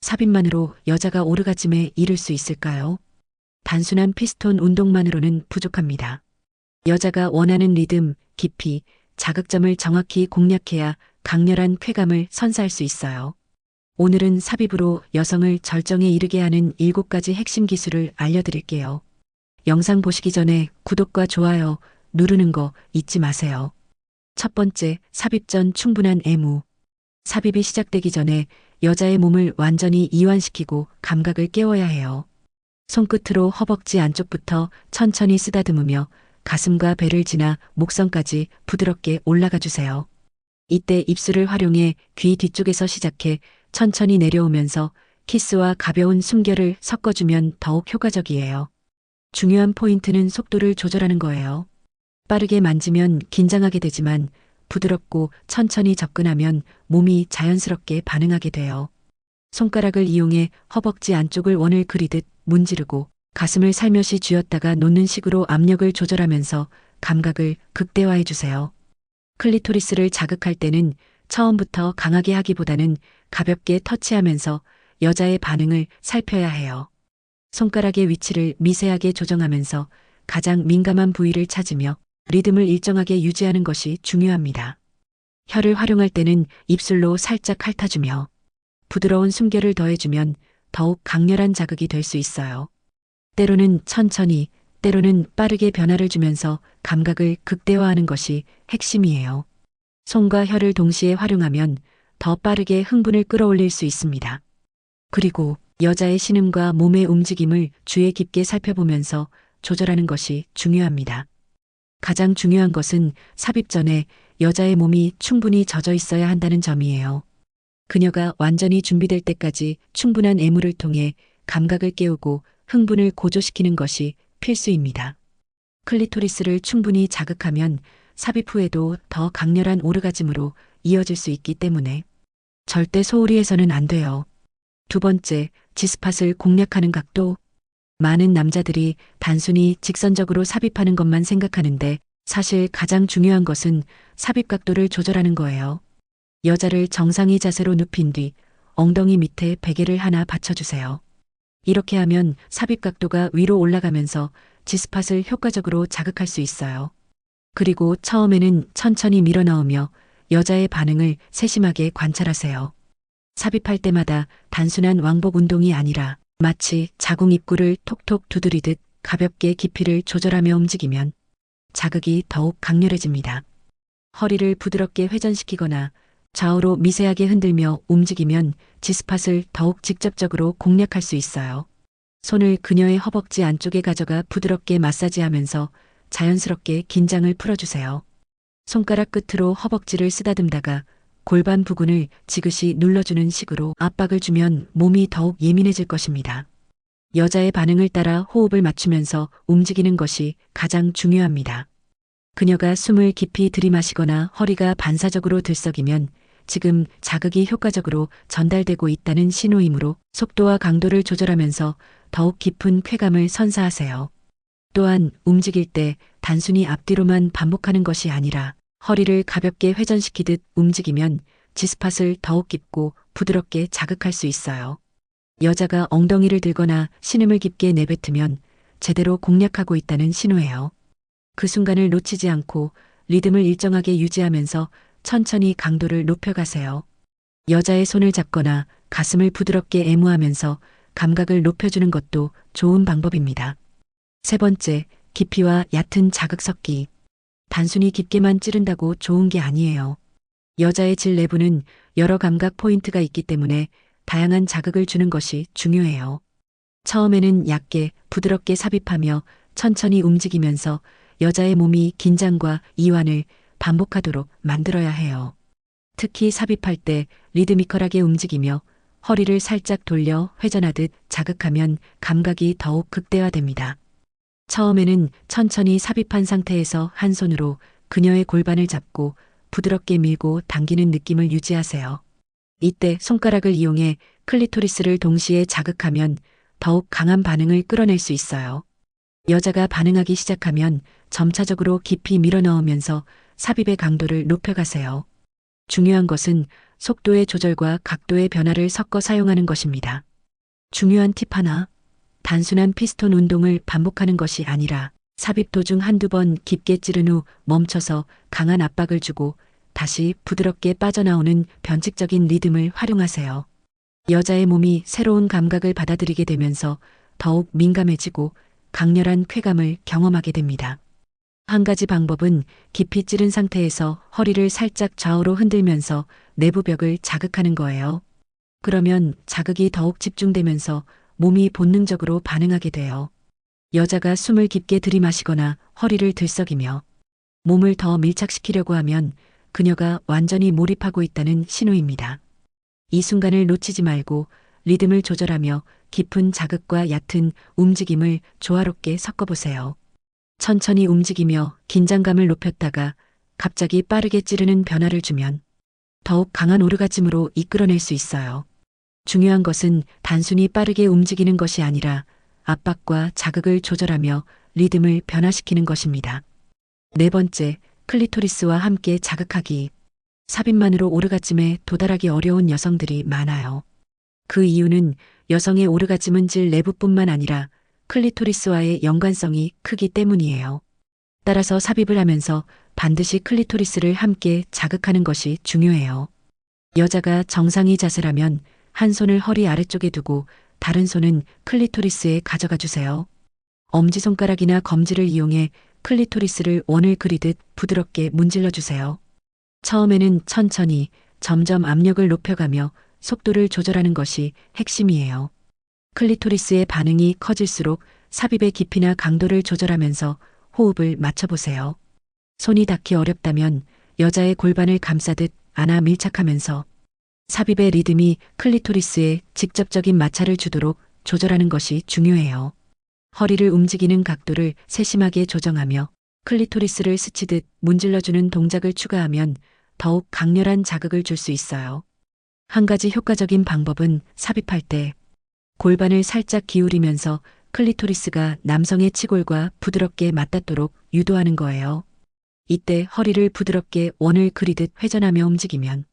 삽입만으로 여자가 오르가즘에 이를 수 있을까요? 단순한 피스톤 운동만으로는 부족합니다. 여자가 원하는 리듬, 깊이, 자극점을 정확히 공략해야 강렬한 쾌감을 선사할 수 있어요. 오늘은 삽입으로 여성을 절정에 이르게 하는 7가지 핵심 기술을 알려드릴게요. 영상 보시기 전에 구독과 좋아요 누르는 거 잊지 마세요. 첫 번째, 삽입 전 충분한 애무. 삽입이 시작되기 전에 여자의 몸을 완전히 이완시키고 감각을 깨워야 해요. 손끝으로 허벅지 안쪽부터 천천히 쓰다듬으며 가슴과 배를 지나 목선까지 부드럽게 올라가 주세요. 이때 입술을 활용해 귀 뒤쪽에서 시작해 천천히 내려오면서 키스와 가벼운 숨결을 섞어주면 더욱 효과적이에요. 중요한 포인트는 속도를 조절하는 거예요. 빠르게 만지면 긴장하게 되지만 부드럽고 천천히 접근하면 몸이 자연스럽게 반응하게 돼요. 손가락을 이용해 허벅지 안쪽을 원을 그리듯 문지르고 가슴을 살며시 쥐었다가 놓는 식으로 압력을 조절하면서 감각을 극대화해 주세요. 클리토리스를 자극할 때는 처음부터 강하게 하기보다는 가볍게 터치하면서 여자의 반응을 살펴야 해요. 손가락의 위치를 미세하게 조정하면서 가장 민감한 부위를 찾으며 리듬을 일정하게 유지하는 것이 중요합니다. 혀를 활용할 때는 입술로 살짝 핥아주며 부드러운 숨결을 더해주면 더욱 강렬한 자극이 될 수 있어요. 때로는 천천히, 때로는 빠르게 변화를 주면서 감각을 극대화하는 것이 핵심이에요. 손과 혀를 동시에 활용하면 더 빠르게 흥분을 끌어올릴 수 있습니다. 그리고 여자의 신음과 몸의 움직임을 주의 깊게 살펴보면서 조절하는 것이 중요합니다. 가장 중요한 것은 삽입 전에 여자의 몸이 충분히 젖어 있어야 한다는 점이에요. 그녀가 완전히 준비될 때까지 충분한 애무를 통해 감각을 깨우고 흥분을 고조시키는 것이 필수입니다. 클리토리스를 충분히 자극하면 삽입 후에도 더 강렬한 오르가즘으로 이어질 수 있기 때문에 절대 소홀히 해서는 안 돼요. 두 번째, G스팟을 공략하는 각도. 많은 남자들이 단순히 직선적으로 삽입하는 것만 생각하는데 사실 가장 중요한 것은 삽입 각도를 조절하는 거예요. 여자를 정상의 자세로 눕힌 뒤 엉덩이 밑에 베개를 하나 받쳐주세요. 이렇게 하면 삽입 각도가 위로 올라가면서 G스팟을 효과적으로 자극할 수 있어요. 그리고 처음에는 천천히 밀어넣으며 여자의 반응을 세심하게 관찰하세요. 삽입할 때마다 단순한 왕복 운동이 아니라 마치 자궁 입구를 톡톡 두드리듯 가볍게 깊이를 조절하며 움직이면 자극이 더욱 강렬해집니다. 허리를 부드럽게 회전시키거나 좌우로 미세하게 흔들며 움직이면 G스팟을 더욱 직접적으로 공략할 수 있어요. 손을 그녀의 허벅지 안쪽에 가져가 부드럽게 마사지하면서 자연스럽게 긴장을 풀어주세요. 손가락 끝으로 허벅지를 쓰다듬다가 골반 부근을 지그시 눌러주는 식으로 압박을 주면 몸이 더욱 예민해질 것입니다. 여자의 반응을 따라 호흡을 맞추면서 움직이는 것이 가장 중요합니다. 그녀가 숨을 깊이 들이마시거나 허리가 반사적으로 들썩이면 지금 자극이 효과적으로 전달되고 있다는 신호이므로 속도와 강도를 조절하면서 더욱 깊은 쾌감을 선사하세요. 또한 움직일 때 단순히 앞뒤로만 반복하는 것이 아니라 허리를 가볍게 회전시키듯 움직이면 G스팟을 더욱 깊고 부드럽게 자극할 수 있어요. 여자가 엉덩이를 들거나 신음을 깊게 내뱉으면 제대로 공략하고 있다는 신호예요. 그 순간을 놓치지 않고 리듬을 일정하게 유지하면서 천천히 강도를 높여가세요. 여자의 손을 잡거나 가슴을 부드럽게 애무하면서 감각을 높여주는 것도 좋은 방법입니다. 세 번째, 깊이와 얕은 자극 섞기. 단순히 깊게만 찌른다고 좋은 게 아니에요. 여자의 질 내부는 여러 감각 포인트가 있기 때문에 다양한 자극을 주는 것이 중요해요. 처음에는 얇게 부드럽게 삽입하며 천천히 움직이면서 여자의 몸이 긴장과 이완을 반복하도록 만들어야 해요. 특히 삽입할 때 리드미컬하게 움직이며 허리를 살짝 돌려 회전하듯 자극하면 감각이 더욱 극대화됩니다. 처음에는 천천히 삽입한 상태에서 한 손으로 그녀의 골반을 잡고 부드럽게 밀고 당기는 느낌을 유지하세요. 이때 손가락을 이용해 클리토리스를 동시에 자극하면 더욱 강한 반응을 끌어낼 수 있어요. 여자가 반응하기 시작하면 점차적으로 깊이 밀어넣으면서 삽입의 강도를 높여가세요. 중요한 것은 속도의 조절과 각도의 변화를 섞어 사용하는 것입니다. 중요한 팁 하나. 단순한 피스톤 운동을 반복하는 것이 아니라 삽입 도중 한두 번 깊게 찌른 후 멈춰서 강한 압박을 주고 다시 부드럽게 빠져나오는 변칙적인 리듬을 활용하세요. 여자의 몸이 새로운 감각을 받아들이게 되면서 더욱 민감해지고 강렬한 쾌감을 경험하게 됩니다. 한 가지 방법은 깊이 찌른 상태에서 허리를 살짝 좌우로 흔들면서 내부 벽을 자극하는 거예요. 그러면 자극이 더욱 집중되면서 몸이 본능적으로 반응하게 돼요. 여자가 숨을 깊게 들이마시거나 허리를 들썩이며 몸을 더 밀착시키려고 하면 그녀가 완전히 몰입하고 있다는 신호입니다. 이 순간을 놓치지 말고 리듬을 조절하며 깊은 자극과 얕은 움직임을 조화롭게 섞어보세요. 천천히 움직이며 긴장감을 높였다가 갑자기 빠르게 찌르는 변화를 주면 더욱 강한 오르가즘으로 이끌어낼 수 있어요. 중요한 것은 단순히 빠르게 움직이는 것이 아니라 압박과 자극을 조절하며 리듬을 변화시키는 것입니다. 네 번째, 클리토리스와 함께 자극하기. 삽입만으로 오르가즘에 도달하기 어려운 여성들이 많아요. 그 이유는 여성의 오르가즘은 질 내부뿐만 아니라 클리토리스와의 연관성이 크기 때문이에요. 따라서 삽입을 하면서 반드시 클리토리스를 함께 자극하는 것이 중요해요. 여자가 정상의 자세라면 한 손을 허리 아래쪽에 두고 다른 손은 클리토리스에 가져가 주세요. 엄지손가락이나 검지를 이용해 클리토리스를 원을 그리듯 부드럽게 문질러 주세요. 처음에는 천천히 점점 압력을 높여가며 속도를 조절하는 것이 핵심이에요. 클리토리스의 반응이 커질수록 삽입의 깊이나 강도를 조절하면서 호흡을 맞춰보세요. 손이 닿기 어렵다면 여자의 골반을 감싸듯 안아 밀착하면서 삽입의 리듬이 클리토리스에 직접적인 마찰을 주도록 조절하는 것이 중요해요. 허리를 움직이는 각도를 세심하게 조정하며 클리토리스를 스치듯 문질러주는 동작을 추가하면 더욱 강렬한 자극을 줄 수 있어요. 한 가지 효과적인 방법은 삽입할 때 골반을 살짝 기울이면서 클리토리스가 남성의 치골과 부드럽게 맞닿도록 유도하는 거예요. 이때 허리를 부드럽게 원을 그리듯 회전하며 움직이면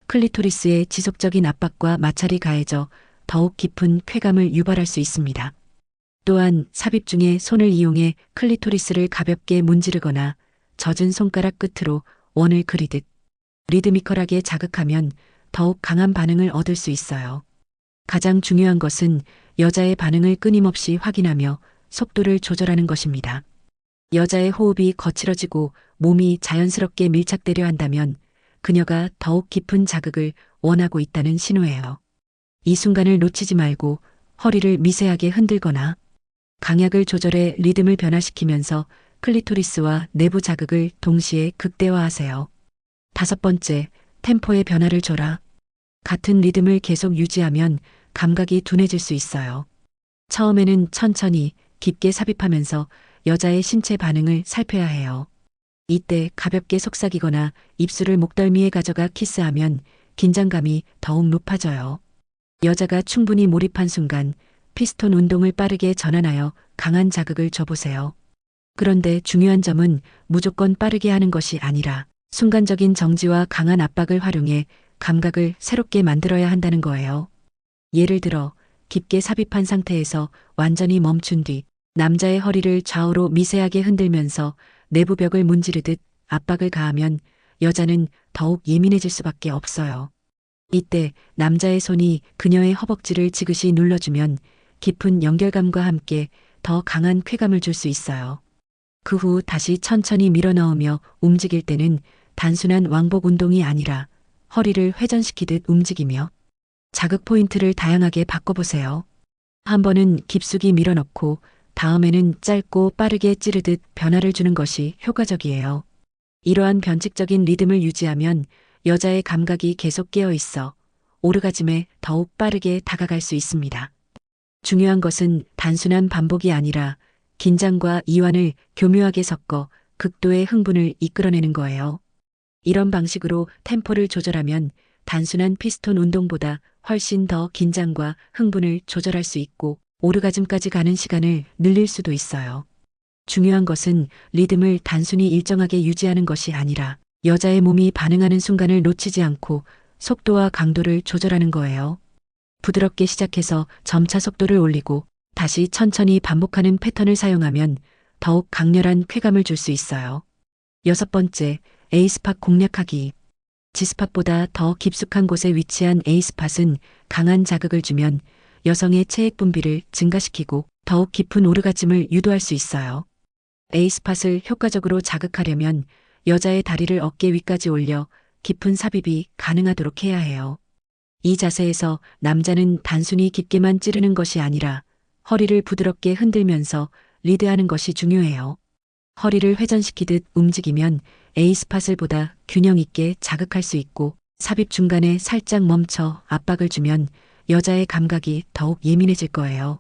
클리토리스의 지속적인 압박과 마찰이 가해져 더욱 깊은 쾌감을 유발할 수 있습니다. 또한 삽입 중에 손을 이용해 클리토리스를 가볍게 문지르거나 젖은 손가락 끝으로 원을 그리듯 리드미컬하게 자극하면 더욱 강한 반응을 얻을 수 있어요. 가장 중요한 것은 여자의 반응을 끊임없이 확인하며 속도를 조절하는 것입니다. 여자의 호흡이 거칠어지고 몸이 자연스럽게 밀착되려 한다면 그녀가 더욱 깊은 자극을 원하고 있다는 신호예요. 이 순간을 놓치지 말고 허리를 미세하게 흔들거나 강약을 조절해 리듬을 변화시키면서 클리토리스와 내부 자극을 동시에 극대화하세요. 다섯 번째, 템포의 변화를 줘라. 같은 리듬을 계속 유지하면 감각이 둔해질 수 있어요. 처음에는 천천히 깊게 삽입하면서 여자의 신체 반응을 살펴야 해요. 이때 가볍게 속삭이거나 입술을 목덜미에 가져가 키스하면 긴장감이 더욱 높아져요. 여자가 충분히 몰입한 순간 피스톤 운동을 빠르게 전환하여 강한 자극을 줘보세요. 그런데 중요한 점은 무조건 빠르게 하는 것이 아니라 순간적인 정지와 강한 압박을 활용해 감각을 새롭게 만들어야 한다는 거예요. 예를 들어 깊게 삽입한 상태에서 완전히 멈춘 뒤 남자의 허리를 좌우로 미세하게 흔들면서 내부 벽을 문지르듯 압박을 가하면 여자는 더욱 예민해질 수밖에 없어요. 이때 남자의 손이 그녀의 허벅지를 지그시 눌러주면 깊은 연결감과 함께 더 강한 쾌감을 줄 수 있어요. 그 후 다시 천천히 밀어넣으며 움직일 때는 단순한 왕복 운동이 아니라 허리를 회전시키듯 움직이며 자극 포인트를 다양하게 바꿔보세요. 한 번은 깊숙이 밀어넣고 다음에는 짧고 빠르게 찌르듯 변화를 주는 것이 효과적이에요. 이러한 변칙적인 리듬을 유지하면 여자의 감각이 계속 깨어 있어 오르가즘에 더욱 빠르게 다가갈 수 있습니다. 중요한 것은 단순한 반복이 아니라 긴장과 이완을 교묘하게 섞어 극도의 흥분을 이끌어내는 거예요. 이런 방식으로 템포를 조절하면 단순한 피스톤 운동보다 훨씬 더 긴장과 흥분을 조절할 수 있고 오르가즘까지 가는 시간을 늘릴 수도 있어요. 중요한 것은 리듬을 단순히 일정하게 유지하는 것이 아니라 여자의 몸이 반응하는 순간을 놓치지 않고 속도와 강도를 조절하는 거예요. 부드럽게 시작해서 점차 속도를 올리고 다시 천천히 반복하는 패턴을 사용하면 더욱 강렬한 쾌감을 줄 수 있어요. 6번째, A스팟 공략하기. G스팟보다 더 깊숙한 곳에 위치한 A스팟은 강한 자극을 주면 여성의 체액 분비를 증가시키고 더욱 깊은 오르가즘을 유도할 수 있어요. A스팟을 효과적으로 자극하려면 여자의 다리를 어깨 위까지 올려 깊은 삽입이 가능하도록 해야 해요. 이 자세에서 남자는 단순히 깊게만 찌르는 것이 아니라 허리를 부드럽게 흔들면서 리드하는 것이 중요해요. 허리를 회전시키듯 움직이면 A스팟을 보다 균형 있게 자극할 수 있고 삽입 중간에 살짝 멈춰 압박을 주면 여자의 감각이 더욱 예민해질 거예요.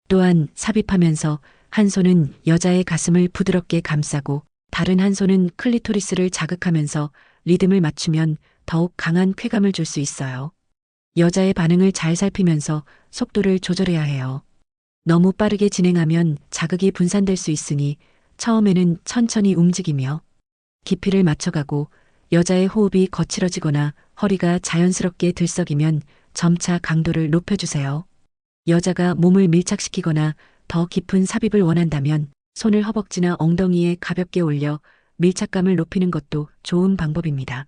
또한 삽입하면서 한 손은 여자의 가슴을 부드럽게 감싸고 다른 한 손은 클리토리스를 자극하면서 리듬을 맞추면 더욱 강한 쾌감을 줄 수 있어요. 여자의 반응을 잘 살피면서 속도를 조절해야 해요. 너무 빠르게 진행하면 자극이 분산될 수 있으니 처음에는 천천히 움직이며 깊이를 맞춰가고 여자의 호흡이 거칠어지거나 허리가 자연스럽게 들썩이면 점차 강도를 높여주세요. 여자가 몸을 밀착시키거나 더 깊은 삽입을 원한다면 손을 허벅지나 엉덩이에 가볍게 올려 밀착감을 높이는 것도 좋은 방법입니다.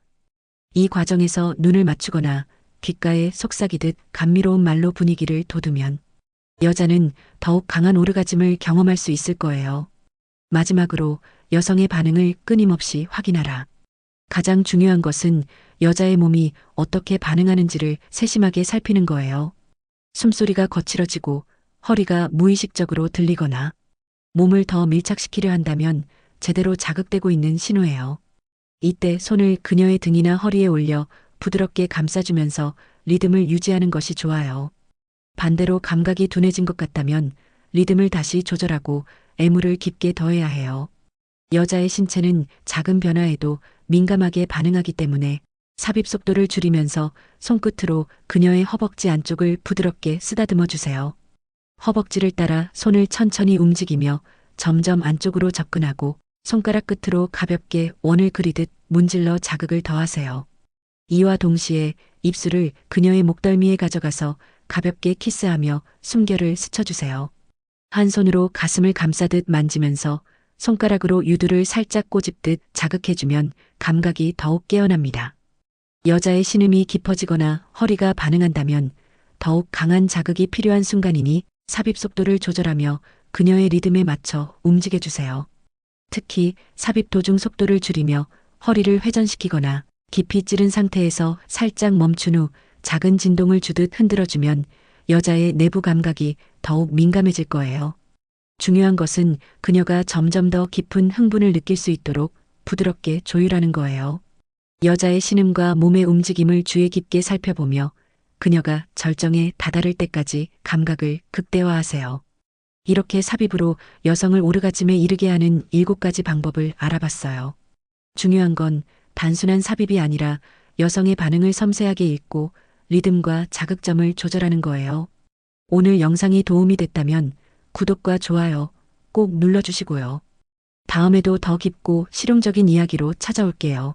이 과정에서 눈을 맞추거나 귓가에 속삭이듯 감미로운 말로 분위기를 돋우면 여자는 더욱 강한 오르가즘을 경험할 수 있을 거예요. 마지막으로 여성의 반응을 끊임없이 확인하라. 가장 중요한 것은 여자의 몸이 어떻게 반응하는지를 세심하게 살피는 거예요. 숨소리가 거칠어지고 허리가 무의식적으로 들리거나 몸을 더 밀착시키려 한다면 제대로 자극되고 있는 신호예요. 이때 손을 그녀의 등이나 허리에 올려 부드럽게 감싸주면서 리듬을 유지하는 것이 좋아요. 반대로 감각이 둔해진 것 같다면 리듬을 다시 조절하고 애무를 깊게 더해야 해요. 여자의 신체는 작은 변화에도 민감하게 반응하기 때문에 삽입 속도를 줄이면서 손끝으로 그녀의 허벅지 안쪽을 부드럽게 쓰다듬어 주세요. 허벅지를 따라 손을 천천히 움직이며 점점 안쪽으로 접근하고 손가락 끝으로 가볍게 원을 그리듯 문질러 자극을 더하세요. 이와 동시에 입술을 그녀의 목덜미에 가져가서 가볍게 키스하며 숨결을 스쳐주세요. 한 손으로 가슴을 감싸듯 만지면서 손가락으로 유두를 살짝 꼬집듯 자극해주면 감각이 더욱 깨어납니다. 여자의 신음이 깊어지거나 허리가 반응한다면 더욱 강한 자극이 필요한 순간이니 삽입 속도를 조절하며 그녀의 리듬에 맞춰 움직여주세요. 특히 삽입 도중 속도를 줄이며 허리를 회전시키거나 깊이 찌른 상태에서 살짝 멈춘 후 작은 진동을 주듯 흔들어주면 여자의 내부 감각이 더욱 민감해질 거예요. 중요한 것은 그녀가 점점 더 깊은 흥분을 느낄 수 있도록 부드럽게 조율하는 거예요. 여자의 신음과 몸의 움직임을 주의 깊게 살펴보며 그녀가 절정에 다다를 때까지 감각을 극대화하세요. 이렇게 삽입으로 여성을 오르가즘에 이르게 하는 7가지 방법을 알아봤어요. 중요한 건 단순한 삽입이 아니라 여성의 반응을 섬세하게 읽고 리듬과 자극점을 조절하는 거예요. 오늘 영상이 도움이 됐다면 구독과 좋아요 꼭 눌러주시고요. 다음에도 더 깊고 실용적인 이야기로 찾아올게요.